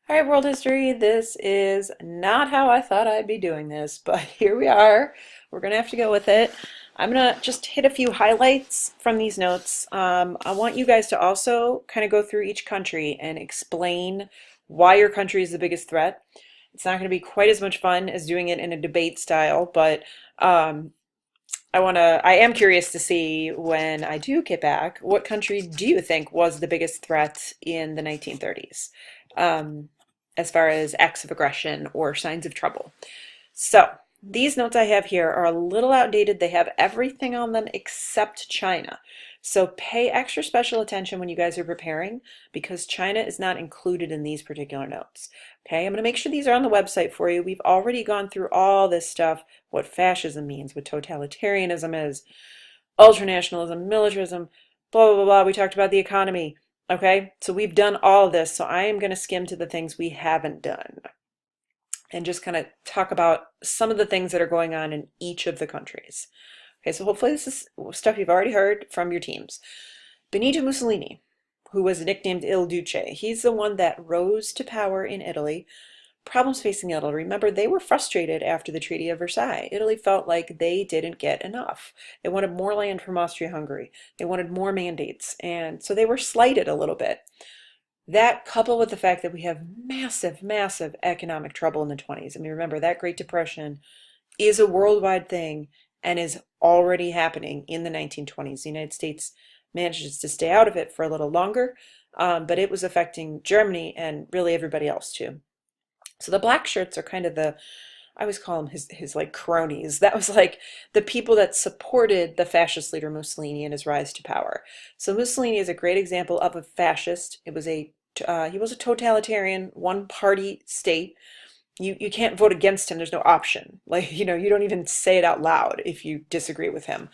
All right, world history. This is not how I thought I'd be doing this, but here we are. We're going to have to go with it. I'm going to just hit a few highlights from these notes. I want you guys to also kind of go through each country and explain why your country is the biggest threat. It's not going to be quite as much fun as doing it in a debate style, but um, I am curious to see when I do get back, what country do you think was the biggest threat in the 1930s, um, as far as acts of aggression or signs of trouble? So these notes I have here are a little outdated. They have everything on them except China. So pay extra special attention when you guys are preparing because China is not included in these particular notes. Okay, I'm going to make sure these are on the website for you. We've already gone through all this stuff, what fascism means, what totalitarianism is, ultranationalism, militarism, blah, blah, blah, blah. We talked about the economy. Okay, so we've done all of this. So I am going to skim to the things we haven't done and just kind of talk about some of the things that are going on in each of the countries. Okay, so hopefully this is stuff you've already heard from your teams. Benito Mussolini, who was nicknamed Il Duce, he's the one that rose to power in Italy. Problems facing Italy. Remember, they were frustrated after the Treaty of Versailles. Italy felt like they didn't get enough. They wanted more land from Austria-Hungary. They wanted more mandates, and so they were slighted a little bit. That coupled with the fact that we have massive, massive economic trouble in the 20s. I mean, remember, that Great Depression is a worldwide thing and is already happening in the 1920s. The United States manages to stay out of it for a little longer, but it was affecting Germany and really everybody else too. So the black shirts are kind of I always call them his like cronies. That was like the people that supported the fascist leader Mussolini and his rise to power. So Mussolini is a great example of a fascist. He was a totalitarian, one party state. You can't vote against him. There's no option. Like, you don't even say it out loud if you disagree with him.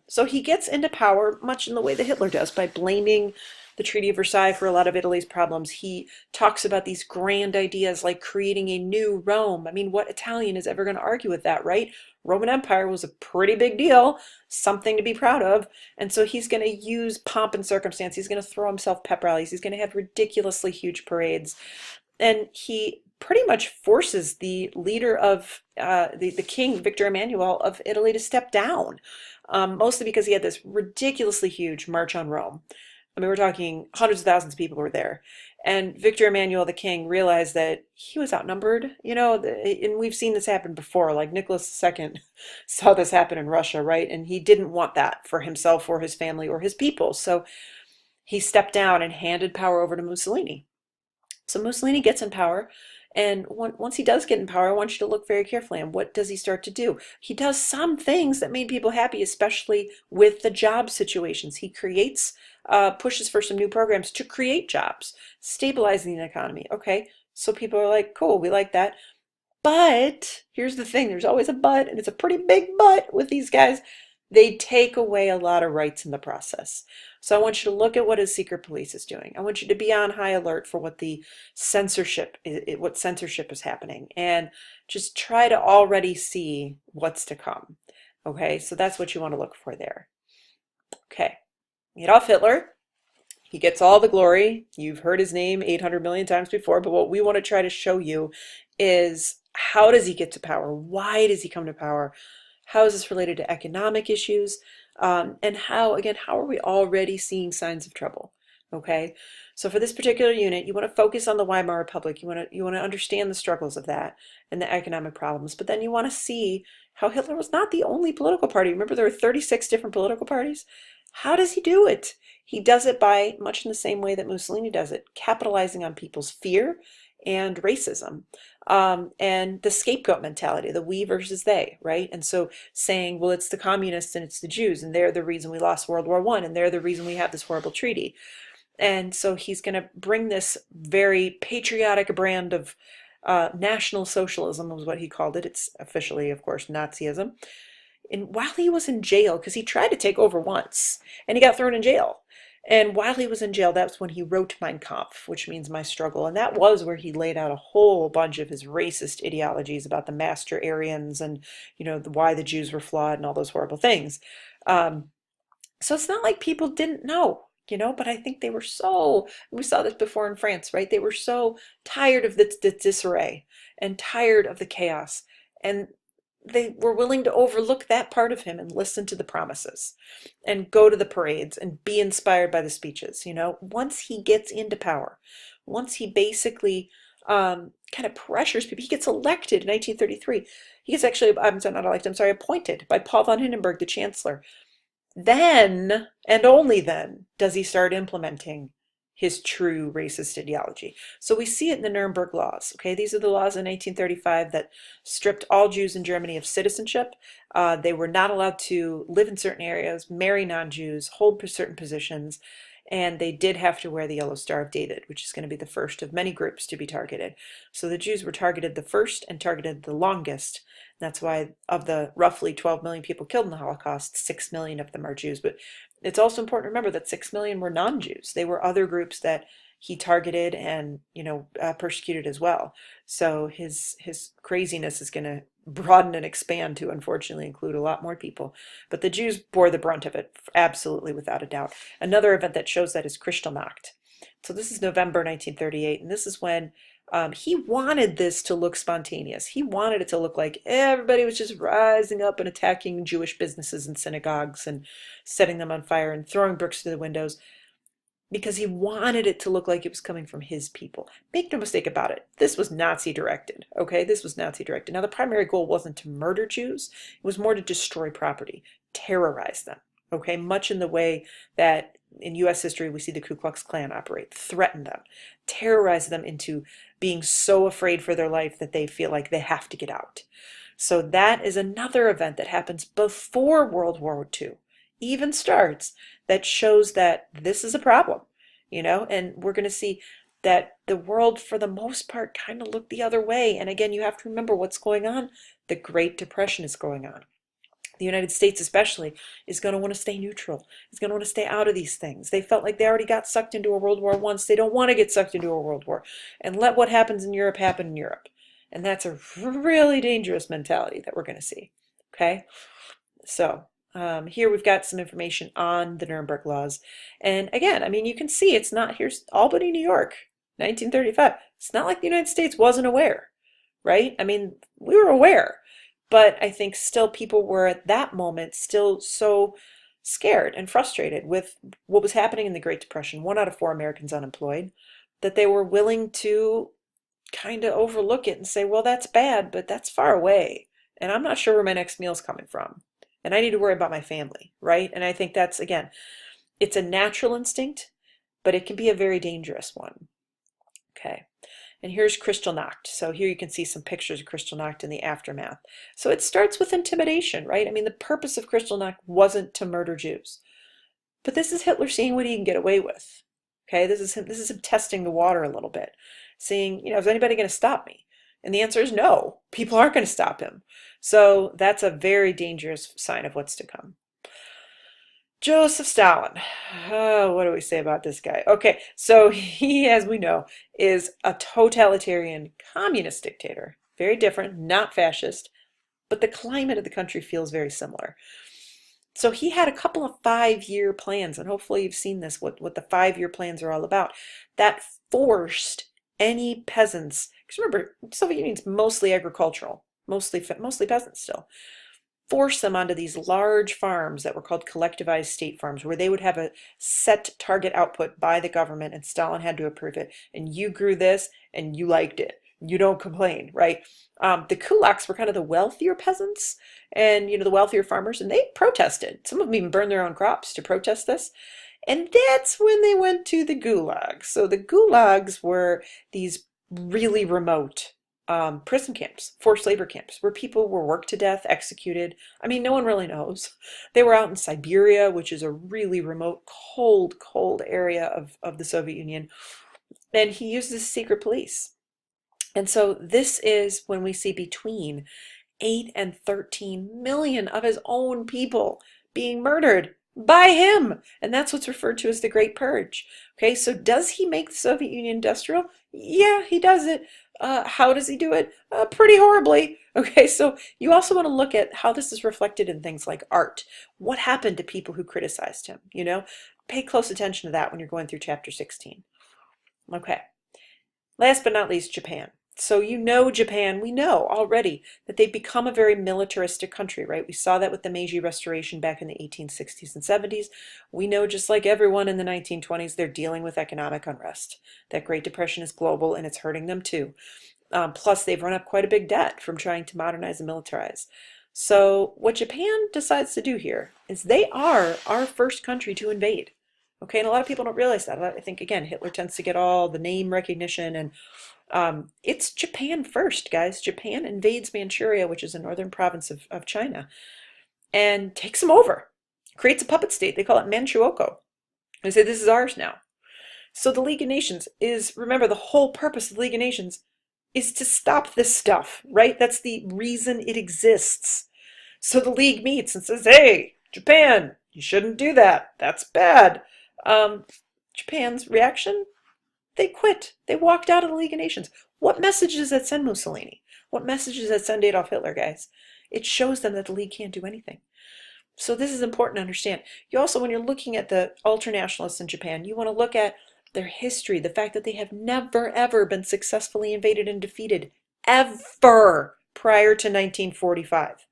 So he gets into power much in the way that Hitler does by blaming the Treaty of Versailles for a lot of Italy's problems. He talks about these grand ideas like creating a new Rome. I mean, what Italian is ever going to argue with that, right? Roman Empire was a pretty big deal, something to be proud of. And so he's going to use pomp and circumstance. He's going to throw himself pep rallies. He's going to have ridiculously huge parades. And he pretty much forces the leader of the king, Victor Emmanuel of Italy, to step down, mostly because he had this ridiculously huge march on Rome. I mean, we're talking hundreds of thousands of people were there. And Victor Emmanuel, the king, realized that he was outnumbered, and we've seen this happen before. Like Nicholas II saw this happen in Russia, right? And he didn't want that for himself or his family or his people. So he stepped down and handed power over to Mussolini. So Mussolini gets in power, and once he does get in power, I want you to look very carefully on what does he start to do. He does some things that made people happy, especially with the job situations. He pushes for some new programs to create jobs, stabilizing the economy. Okay, so people are like, cool, we like that. But here's the thing, there's always a but, and it's a pretty big but with these guys. They take away a lot of rights in the process. So I want you to look at what his secret police is doing. I want you to be on high alert for what the what censorship is happening, and just try to already see what's to come. Okay, so that's what you want to look for there. Okay, Adolf Hitler, he gets all the glory. You've heard his name 800 million times before, but what we want to try to show you is how does he get to power? Why does he come to power? How is this related to economic issues? And again, how are we already seeing signs of trouble? Okay, so for this particular unit, you want to focus on the Weimar Republic. You want to understand the struggles of that and the economic problems, but then you want to see how Hitler was not the only political party. Remember, there were 36 different political parties. How does he do it? He does it by much in the same way that Mussolini does it, capitalizing on people's fear and racism, and the scapegoat mentality, the we versus they, right? And so saying, well, it's the communists and it's the Jews, and they're the reason we lost World War I, and they're the reason we have this horrible treaty. And so he's going to bring this very patriotic brand of National Socialism, was what he called it. It's officially, of course, Nazism. And while he was in jail, because he tried to take over once, and he got thrown in jail. And while he was in jail, that's when he wrote Mein Kampf, which means My Struggle. And that was where he laid out a whole bunch of his racist ideologies about the Master Aryans and, why the Jews were flawed and all those horrible things. So it's not like people didn't know. But I think they were we saw this before in France, right? They were so tired of the disarray and tired of the chaos. And they were willing to overlook that part of him and listen to the promises and go to the parades and be inspired by the speeches. Once he gets into power, once he basically kind of pressures people, he gets elected in 1933. He gets actually, I'm not elected, I'm sorry, appointed by Paul von Hindenburg, the chancellor. Then, and only then, does he start implementing his true racist ideology. So we see it in the Nuremberg laws. Okay, these are the laws in 1835 that stripped all Jews in Germany of citizenship. They were not allowed to live in certain areas, marry non-Jews, hold certain positions, and they did have to wear the yellow Star of David, which is going to be the first of many groups to be targeted. So the Jews were targeted the first and targeted the longest. That's why of the roughly 12 million people killed in the Holocaust, 6 million of them are Jews. But it's also important to remember that 6 million were non-Jews. They were other groups that he targeted and persecuted as well. So his craziness is going to broaden and expand to unfortunately include a lot more people. But the Jews bore the brunt of it, absolutely, without a doubt. Another event that shows that is Kristallnacht. So this is November 1938, and this is when he wanted this to look spontaneous. He wanted it to look like everybody was just rising up and attacking Jewish businesses and synagogues and setting them on fire and throwing bricks through the windows, because he wanted it to look like it was coming from his people. Make no mistake about it. This was Nazi directed, okay? This was Nazi directed. Now, the primary goal wasn't to murder Jews. It was more to destroy property, terrorize them, okay? Much in the way that in U.S. history we see the Ku Klux Klan operate. Threaten them, terrorize them into being so afraid for their life that they feel like they have to get out. So that is another event that happens before World War II even starts, that shows that this is a problem, and we're going to see that the world for the most part kind of looked the other way. And again, you have to remember what's going on. The Great Depression is going on. The United States especially is going to want to stay neutral. It's going to want to stay out of these things. They felt like they already got sucked into a World War once. They don't want to get sucked into a World War. And let what happens in Europe happen in Europe. And that's a really dangerous mentality that we're going to see. Okay? So here we've got some information on the Nuremberg laws. And again, I mean, you can see it's not, here's Albany, New York, 1935. It's not like the United States wasn't aware, right? I mean, we were aware, but I think still people were at that moment still so scared and frustrated with what was happening in the Great Depression, 1 out of 4 Americans unemployed, that they were willing to kind of overlook it and say, well, that's bad, but that's far away. And I'm not sure where my next meal's coming from. And I need to worry about my family, right? And I think that's, again, it's a natural instinct, but it can be a very dangerous one. Okay. And here's Kristallnacht. So here you can see some pictures of Kristallnacht in the aftermath. So it starts with intimidation, right? I mean, the purpose of Kristallnacht wasn't to murder Jews. But this is Hitler seeing what he can get away with. Okay, this is him testing the water a little bit, seeing, is anybody going to stop me? And the answer is no. People aren't going to stop him. So that's a very dangerous sign of what's to come. Joseph Stalin. Oh, what do we say about this guy? Okay, so he, as we know, is a totalitarian communist dictator. Very different, not fascist, but the climate of the country feels very similar. So he had a couple of 5-year plans, and hopefully you've seen this, what the 5-year plans are all about, that forced any peasants, because remember, the Soviet Union's mostly agricultural, mostly peasants still, force them onto these large farms that were called collectivized state farms, where they would have a set target output by the government, and Stalin had to approve it. And you grew this, and you liked it. You don't complain, right? The kulaks were kind of the wealthier peasants and, the wealthier farmers, and they protested. Some of them even burned their own crops to protest this. And that's when they went to the gulags. So the gulags were these really remote prison camps, forced labor camps, where people were worked to death, executed. I mean, no one really knows. They were out in Siberia, which is a really remote, cold, cold area of the Soviet Union. And he used this secret police. And so this is when we see between 8 and 13 million of his own people being murdered by him. And that's what's referred to as the Great Purge. Okay, so does he make the Soviet Union industrial? Yeah, he does it. How does he do it? Pretty horribly. Okay, so you also want to look at how this is reflected in things like art. What happened to people who criticized him? pay close attention to that when you're going through chapter 16. Okay. Last but not least, Japan. So you know Japan, we know already that they've become a very militaristic country, right? We saw that with the Meiji Restoration back in the 1860s and 70s. We know just like everyone in the 1920s, they're dealing with economic unrest. That Great Depression is global and it's hurting them too. Plus, they've run up quite a big debt from trying to modernize and militarize. So what Japan decides to do here is they are our first country to invade. Okay, and a lot of people don't realize that. I think, again, Hitler tends to get all the name recognition, and it's Japan first, guys. Japan invades Manchuria, which is a northern province of China, and takes them over. Creates a puppet state. They call it Manchukuo. They say, this is ours now. So the League of Nations is, remember, the whole purpose of the League of Nations is to stop this stuff, right? That's the reason it exists. So the League meets and says, hey, Japan, you shouldn't do that. That's bad. Japan's reaction? They quit. They walked out of the League of Nations. What message does that send Mussolini? What message does that send Adolf Hitler, guys? It shows them that the League can't do anything. So this is important to understand. You also, when you're looking at the ultranationalists in Japan, you want to look at their history, the fact that they have never, ever been successfully invaded and defeated, ever, prior to 1945.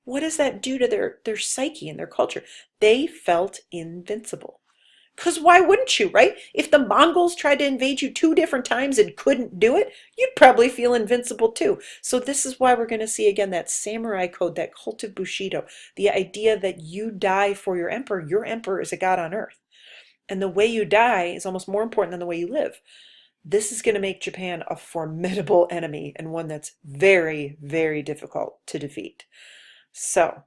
What does that do to their psyche and their culture? They felt invincible. Because why wouldn't you, right? If the Mongols tried to invade you 2 different times and couldn't do it, you'd probably feel invincible too. So this is why we're going to see again that samurai code, that cult of Bushido, the idea that you die for your emperor. Your emperor is a god on earth. And the way you die is almost more important than the way you live. This is going to make Japan a formidable enemy and one that's very, very difficult to defeat. So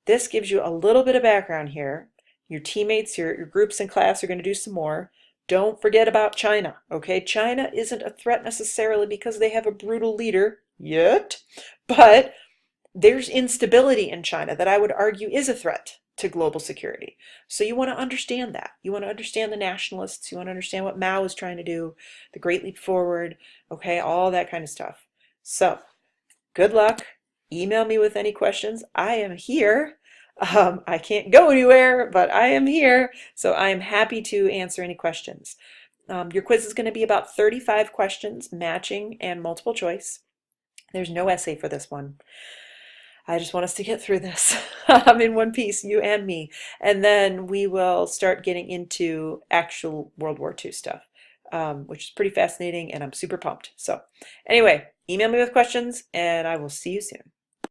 this gives you a little bit of background here. Your teammates, your groups in class are going to do some more. Don't forget about China, okay? China isn't a threat necessarily because they have a brutal leader yet, but there's instability in China that I would argue is a threat to global security. So you want to understand that. You want to understand the nationalists. You want to understand what Mao is trying to do, the Great Leap Forward, okay, all that kind of stuff. So good luck. Email me with any questions. I am here. I can't go anywhere, but I am here, so I am happy to answer any questions. Your quiz is going to be about 35 questions, matching and multiple choice. There's no essay for this one. I just want us to get through this in one piece, you and me, and then we will start getting into actual World War II stuff, which is pretty fascinating, and I'm super pumped. So anyway, email me with questions, and I will see you soon.